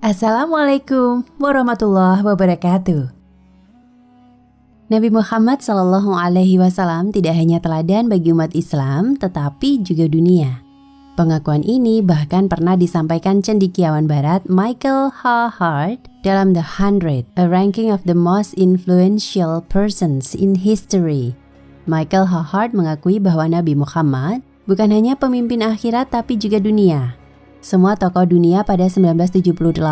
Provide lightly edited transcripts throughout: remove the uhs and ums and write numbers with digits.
Assalamualaikum warahmatullahi wabarakatuh. Nabi Muhammad SAW tidak hanya teladan bagi umat Islam, tetapi juga dunia. Pengakuan ini bahkan pernah disampaikan cendekiawan barat Michael H. Hart dalam The 100, a ranking of the most influential persons in history. Michael H. Hart mengakui bahwa Nabi Muhammad bukan hanya pemimpin akhirat tapi juga dunia. Semua tokoh dunia pada 1978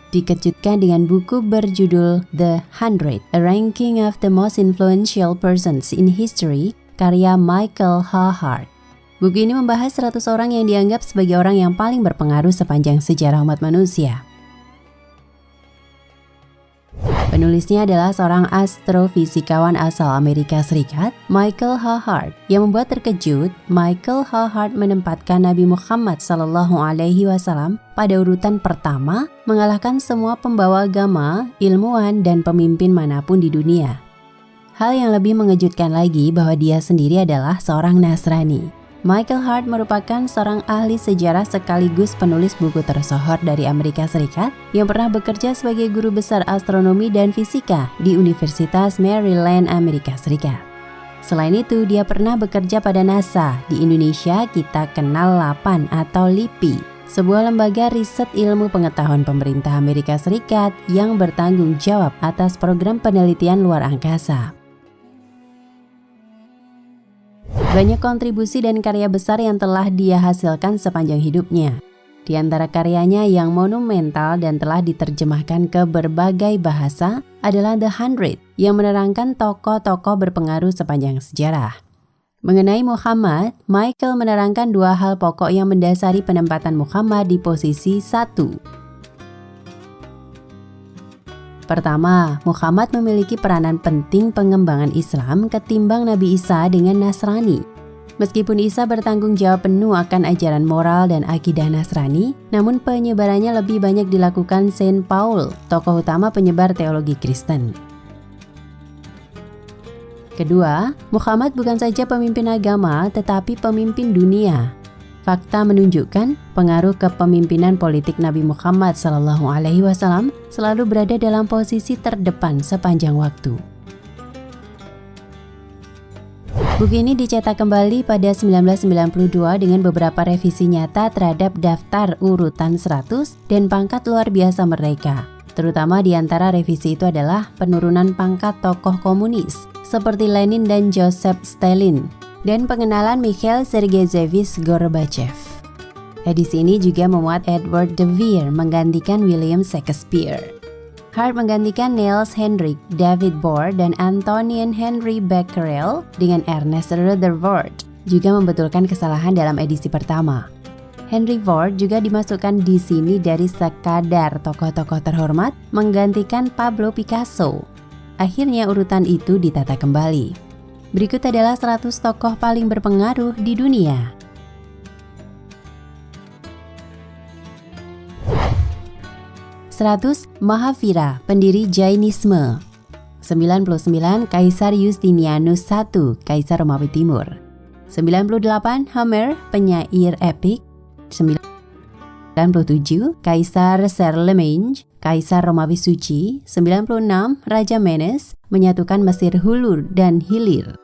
dikejutkan dengan buku berjudul The 100, a ranking of the most influential persons in history, karya Michael H. Hart. Buku ini membahas 100 orang yang dianggap sebagai orang yang paling berpengaruh sepanjang sejarah umat manusia. Penulisnya adalah seorang astrofisikawan asal Amerika Serikat, Michael H. Hart. Yang membuat terkejut, Michael H. Hart menempatkan Nabi Muhammad SAW pada urutan pertama, mengalahkan semua pembawa agama, ilmuwan, dan pemimpin manapun di dunia. Hal yang lebih mengejutkan lagi bahwa dia sendiri adalah seorang Nasrani. Michael Hart merupakan seorang ahli sejarah sekaligus penulis buku tersohor dari Amerika Serikat yang pernah bekerja sebagai guru besar astronomi dan fisika di Universitas Maryland, Amerika Serikat. Selain itu, dia pernah bekerja pada NASA. Di Indonesia, kita kenal LAPAN atau LIPI, sebuah lembaga riset ilmu pengetahuan pemerintah Amerika Serikat yang bertanggung jawab atas program penelitian luar angkasa. Banyak kontribusi dan karya besar yang telah dia hasilkan sepanjang hidupnya. Di antara karyanya yang monumental dan telah diterjemahkan ke berbagai bahasa adalah The 100, yang menerangkan tokoh-tokoh berpengaruh sepanjang sejarah. Mengenai Muhammad, Michael menerangkan dua hal pokok yang mendasari penempatan Muhammad di posisi 1. Pertama, Muhammad memiliki peranan penting pengembangan Islam ketimbang Nabi Isa dengan Nasrani. Meskipun Isa bertanggung jawab penuh akan ajaran moral dan akidah Nasrani, namun penyebarannya lebih banyak dilakukan Saint Paul, tokoh utama penyebar teologi Kristen. Kedua, Muhammad bukan saja pemimpin agama, tetapi pemimpin dunia. Fakta menunjukkan pengaruh kepemimpinan politik Nabi Muhammad SAW selalu berada dalam posisi terdepan sepanjang waktu. Buku ini dicetak kembali pada 1992 dengan beberapa revisi nyata terhadap daftar urutan 100 dan pangkat luar biasa mereka. Terutama di antara revisi itu adalah penurunan pangkat tokoh komunis seperti Lenin dan Joseph Stalin, dan pengenalan Mikhail Sergeyevich Gorbachev. Edisi ini juga memuat Edward de Vere menggantikan William Shakespeare. Hart menggantikan Niels Henrik David Bohr dan Antoine Henry Becquerel dengan Ernest Rutherford, juga membetulkan kesalahan dalam edisi pertama. Henry Ford juga dimasukkan di sini dari sekadar tokoh-tokoh terhormat menggantikan Pablo Picasso. Akhirnya urutan itu ditata kembali. Berikut adalah 100 tokoh paling berpengaruh di dunia. 100. Mahavira, pendiri Jainisme. 99. Kaisar Justinianus I, Kaisar Romawi Timur. 98. Homer, penyair epik. 97. Kaisar Charlemagne, Kaisar Romawi Suci. 96. Raja Menes, menyatukan Mesir Hulu dan Hilir.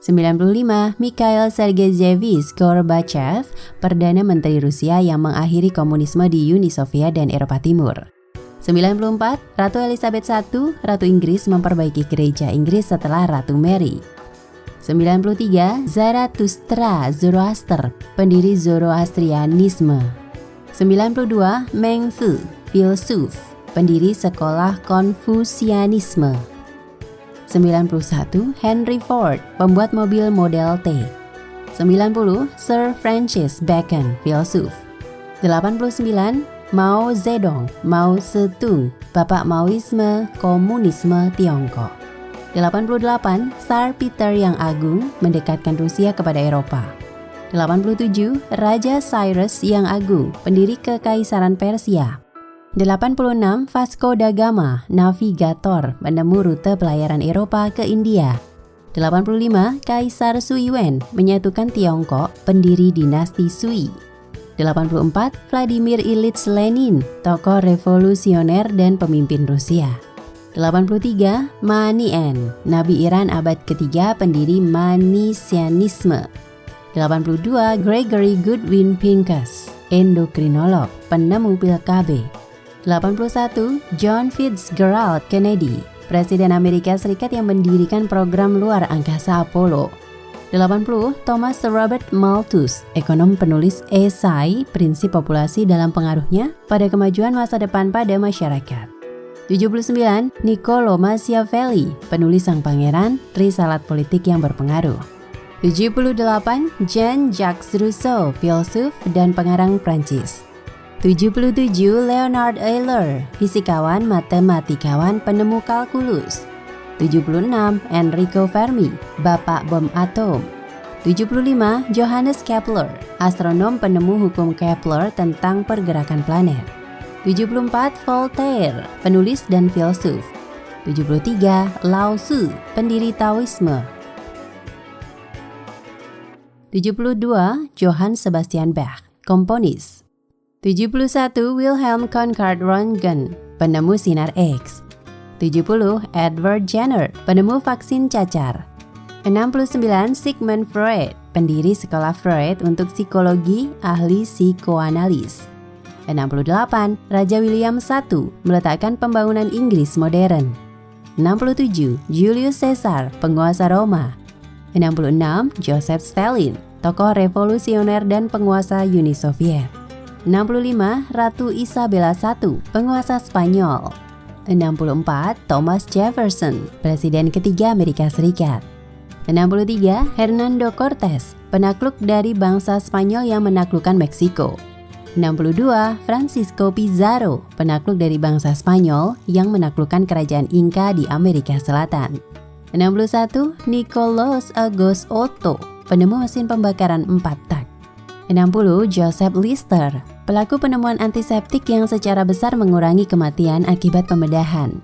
95. Mikhail Sergeyevich Gorbachev, Perdana Menteri Rusia yang mengakhiri komunisme di Uni Soviet dan Eropa Timur. 94. Ratu Elizabeth I, Ratu Inggris memperbaiki gereja Inggris setelah Ratu Mary. 93. Zarathustra Zoroaster, pendiri Zoroastrianisme. 92. Meng Zi, filsuf, pendiri sekolah Konfusianisme. 91. Henry Ford, pembuat mobil Model T. 90. Sir Francis Bacon, filsuf. 89. Mao Zedong, Mao Zedong, bapak Maoisme, komunisme Tiongkok. 88. Tsar Peter yang Agung, mendekatkan Rusia kepada Eropa. 87. Raja Cyrus yang Agung, pendiri Kekaisaran Persia. 86. Vasco da Gama, navigator, menemu rute pelayaran Eropa ke India. 85. Kaisar Sui Wen, menyatukan Tiongkok, pendiri dinasti Sui. 84. Vladimir Ilyich Lenin, tokoh revolusioner dan pemimpin Rusia. 83. Manian, Nabi Iran abad ketiga, pendiri Manisianisme. 82. Gregory Goodwin Pincus, endokrinolog, penemu pil KB. 81. John Fitzgerald Kennedy, Presiden Amerika Serikat yang mendirikan program luar angkasa Apollo. 80. Thomas Robert Malthus, ekonom penulis esai Prinsip Populasi dalam pengaruhnya pada kemajuan masa depan pada masyarakat. 79. Niccolo Machiavelli, penulis Sang Pangeran, risalat politik yang berpengaruh. 78. Jean-Jacques Rousseau, filsuf dan pengarang Prancis. 77. Leonard Euler, fisikawan, matematikawan, penemu kalkulus. 76. Enrico Fermi, bapak bom atom. 75. Johannes Kepler, astronom, penemu hukum Kepler tentang pergerakan planet. 74. Voltaire, penulis dan filsuf. 73. Lao Tzu, pendiri Taoisme. 72. Johann Sebastian Bach, komponis. 71. Wilhelm Conrad Röntgen, penemu sinar X. 70. Edward Jenner, penemu vaksin cacar. 69. Sigmund Freud, pendiri sekolah Freud untuk psikologi, ahli psikoanalis. 68. Raja William I, meletakkan pembangunan Inggris modern. 67. Julius Caesar, penguasa Roma. 66. Joseph Stalin, tokoh revolusioner dan penguasa Uni Soviet. 65. Ratu Isabella I, penguasa Spanyol. 64. Thomas Jefferson, Presiden ketiga Amerika Serikat. 63. Hernando Cortés, penakluk dari bangsa Spanyol yang menaklukkan Meksiko. 62. Francisco Pizarro, penakluk dari bangsa Spanyol yang menaklukkan kerajaan Inca di Amerika Selatan. 61. Nicolas Auguste Otto, penemu mesin pembakaran 4 tak. 60. Joseph Lister, pelaku penemuan antiseptik yang secara besar mengurangi kematian akibat pembedahan.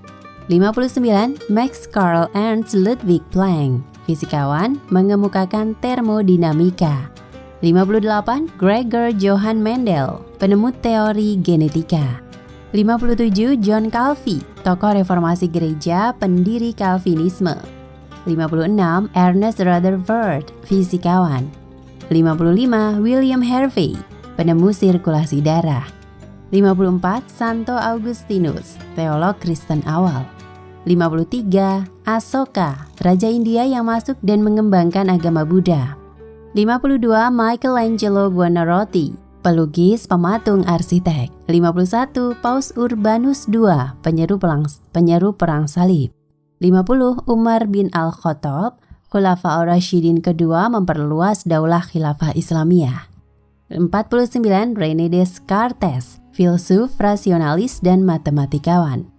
59. Max Carl Ernst Ludwig Planck, fisikawan, mengemukakan termodinamika. 58. Gregor Johann Mendel, penemu teori genetika. 57. John Calvi, tokoh reformasi gereja, pendiri Calvinisme. 56. Ernest Rutherford, fisikawan. 55. William Harvey, penemu sirkulasi darah. 54. Santo Augustinus, teolog Kristen awal. 53. Asoka, raja India yang masuk dan mengembangkan agama Buddha. 52. Michelangelo Buonarroti, pelukis, pematung, arsitek. 51. Paus Urbanus II, penyeru perang salib. 50. Umar bin Al-Khattab, Khulafaur Rasyidin kedua, memperluas daulah khilafah Islamiyah. 49. René Descartes, filsuf, rasionalis, dan matematikawan.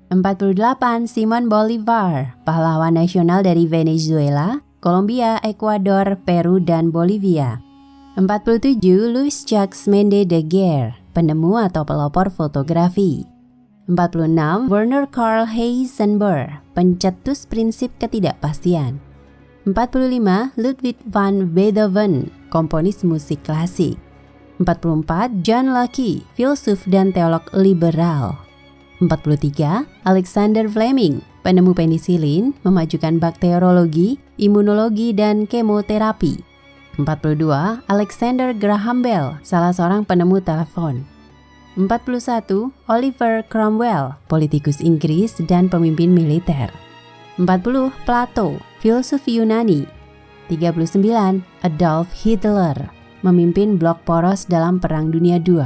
48. Simon Bolivar, pahlawan nasional dari Venezuela, Kolombia, Ekuador, Peru, dan Bolivia. 47. Louis Jacques Mende de Guerre, penemu atau pelopor fotografi. 46. Werner Karl Heisenberg, pencetus prinsip ketidakpastian. 45. Ludwig van Beethoven, komponis musik klasik. 44. John Locke, filsuf dan teolog liberal. 43. Alexander Fleming, penemu penisilin, memajukan bakteriologi, imunologi, dan kemoterapi. 42. Alexander Graham Bell, salah seorang penemu telepon. 41. Oliver Cromwell, politikus Inggris dan pemimpin militer. 40. Plato, filsuf Yunani. 39. Adolf Hitler, memimpin blok poros dalam Perang Dunia II.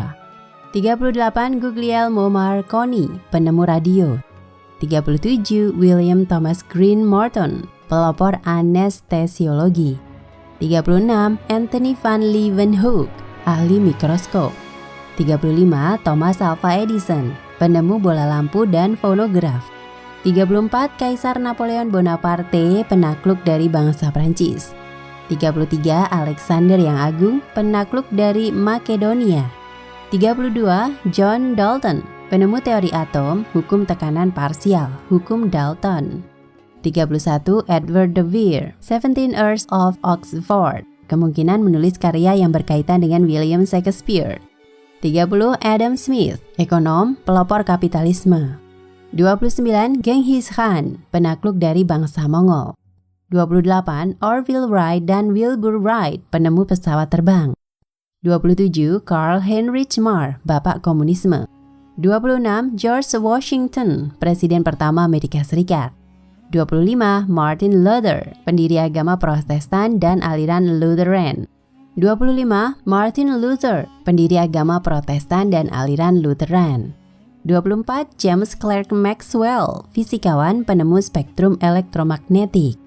38. Guglielmo Marconi, penemu radio. 37. William Thomas Green Morton, pelopor anestesiologi. 36. Anthony van Leeuwenhoek, ahli mikroskop. 35. Thomas Alva Edison, penemu bola lampu dan fonograf. 34. Kaisar Napoleon Bonaparte, penakluk dari bangsa Prancis. 33. Alexander yang Agung, penakluk dari Makedonia. 32. John Dalton, penemu teori atom, hukum tekanan parsial, hukum Dalton. 31. Edward de Vere, 17 Earls of Oxford, kemungkinan menulis karya yang berkaitan dengan William Shakespeare. 30. Adam Smith, ekonom, pelopor kapitalisme. 29. Genghis Khan, penakluk dari bangsa Mongol. 28. Orville Wright dan Wilbur Wright, penemu pesawat terbang. 27. Karl Heinrich Marr, bapak komunisme. 26. George Washington, presiden pertama Amerika Serikat. 25. Martin Luther, pendiri agama Protestan dan aliran Lutheran. 25. Martin Luther, pendiri agama Protestan dan aliran Lutheran. 24. James Clerk Maxwell, fisikawan penemu spektrum elektromagnetik.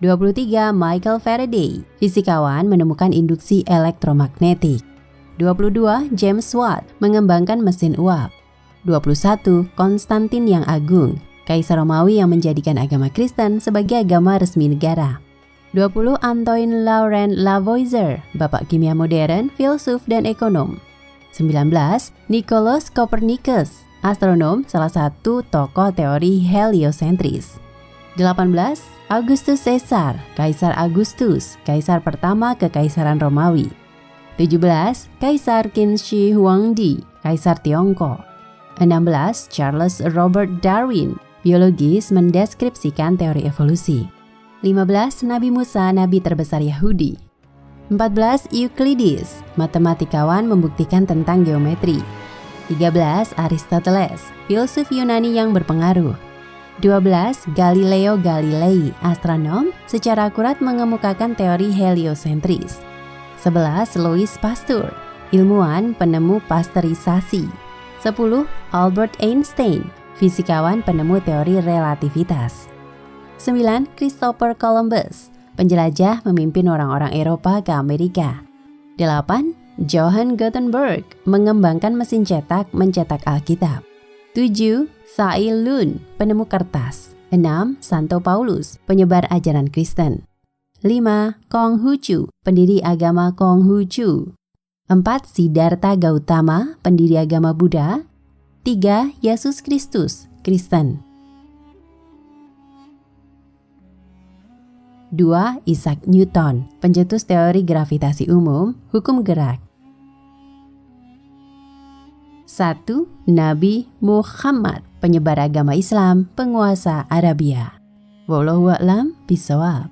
23. Michael Faraday, fisikawan menemukan induksi elektromagnetik. 22. James Watt, mengembangkan mesin uap. 21. Konstantin yang Agung, Kaisar Romawi yang menjadikan agama Kristen sebagai agama resmi negara. 20. Antoine Laurent Lavoisier, bapak kimia modern, filsuf dan ekonom. 19. Nicolaus Copernicus, astronom, salah satu tokoh teori heliosentris. 18. Augustus Caesar, Kaisar Augustus, kaisar pertama Kekaisaran Romawi. 17. Kaisar Qin Shi Huangdi, Kaisar Tiongkok. 16. Charles Robert Darwin, biologis mendeskripsikan teori evolusi. 15. Nabi Musa, nabi terbesar Yahudi. 14. Euclides, matematikawan membuktikan tentang geometri. 13. Aristoteles, filsuf Yunani yang berpengaruh. 12. Galileo Galilei, astronom, secara akurat mengemukakan teori heliosentris. 11. Louis Pasteur, ilmuwan penemu pasteurisasi. 10. Albert Einstein, fisikawan penemu teori relativitas. 9. Christopher Columbus, penjelajah memimpin orang-orang Eropa ke Amerika. 8. Johann Gutenberg, mengembangkan mesin cetak mencetak Alkitab. 7. Sai Lun, penemu kertas. 6. Santo Paulus, penyebar ajaran Kristen. 5. Konghucu, pendiri agama Konghucu. 4. Siddhartha Gautama, pendiri agama Buddha. 3. Yesus Kristus, Kristen. 2. Isaac Newton, pencetus teori gravitasi umum, hukum gerak. 1. Nabi Muhammad, penyebar agama Islam, penguasa Arabia. Wallahu a'lam bishawab.